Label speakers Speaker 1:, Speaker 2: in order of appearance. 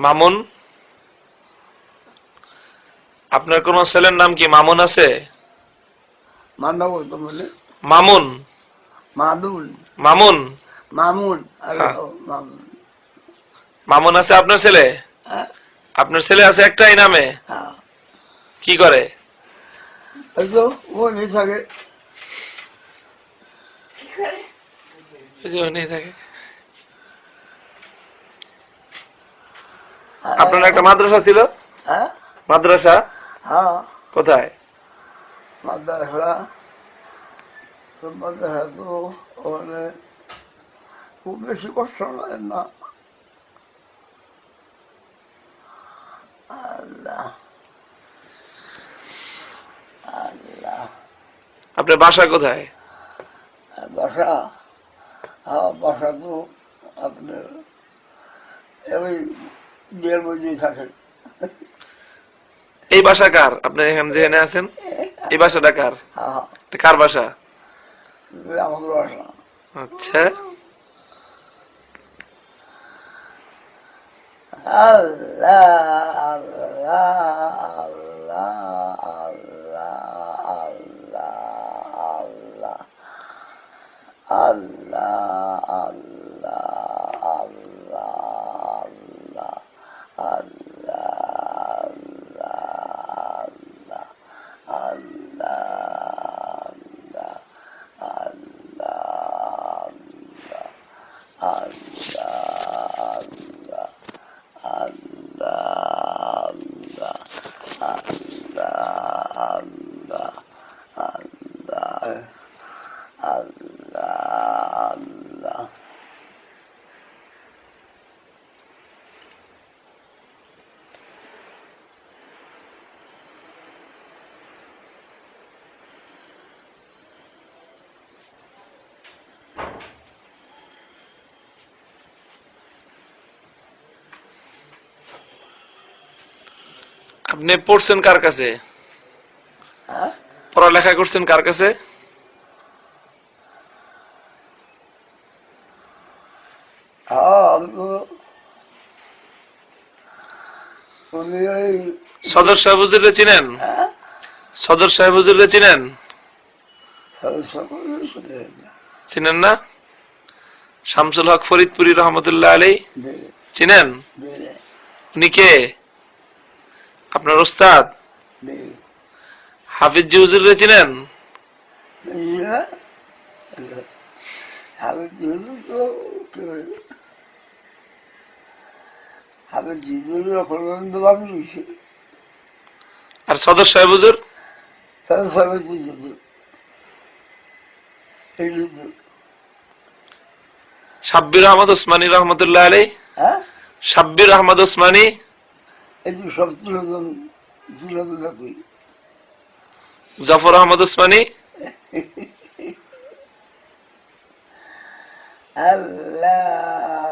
Speaker 1: মামুন। আপনার কোন ছেলের নাম কি মামুন আছে? মামুন। মামুন। মামুন আছে আপনার ছেলে? আপনার ছেলে আছে একটাই নামে? কি করে? আপনার একটা মাদ্রাসা ছিল? মাদ্রাসা কোথায়?
Speaker 2: মাদ্রাসা তো ওখানে খুব বেশি কষ্ট নয় না। আল্লাহ আল্লাহ।
Speaker 1: আপনার বাসা কোথায়?
Speaker 2: বাসা বাসা তো আপনার ওই বিয়ের মধ্যে থাকেন।
Speaker 1: এই বাসা কার? আপনি এখানে যেখানে আছেন এই বাসাটা কার? কার বাসা?
Speaker 2: আমাদের বাসা।
Speaker 1: আচ্ছা।
Speaker 2: আল্লাহ আল্লাহ আল্লাহ আল্লাহ আল্লাহ আল্লাহ আল্লাহ আল্লাহ আল্লাহ
Speaker 1: আপনি পড়ছেন কার কাছে? পড়ালেখা করছেন কার কাছে? সদর সাহেব হুজুরকে চিনেন? সদর সাহেব হুজুরকে চিনেন? চিনেন না? শামসুল হক ফরিদপুরি রহমতুল্লাহ আলাই চিনেন? উনি কে? আপনার ওস্তাদ? হাফিজ জি হুজুরকে চিনেন? আর সদর সাহেব হুজুর? সাব্বির আহমদ ওসমানী রহমতুল্লাহ আলাই? সাব্বির আহমদ ওসমানী? জাফর আহমদ ওসমানী?
Speaker 2: আল্লাহ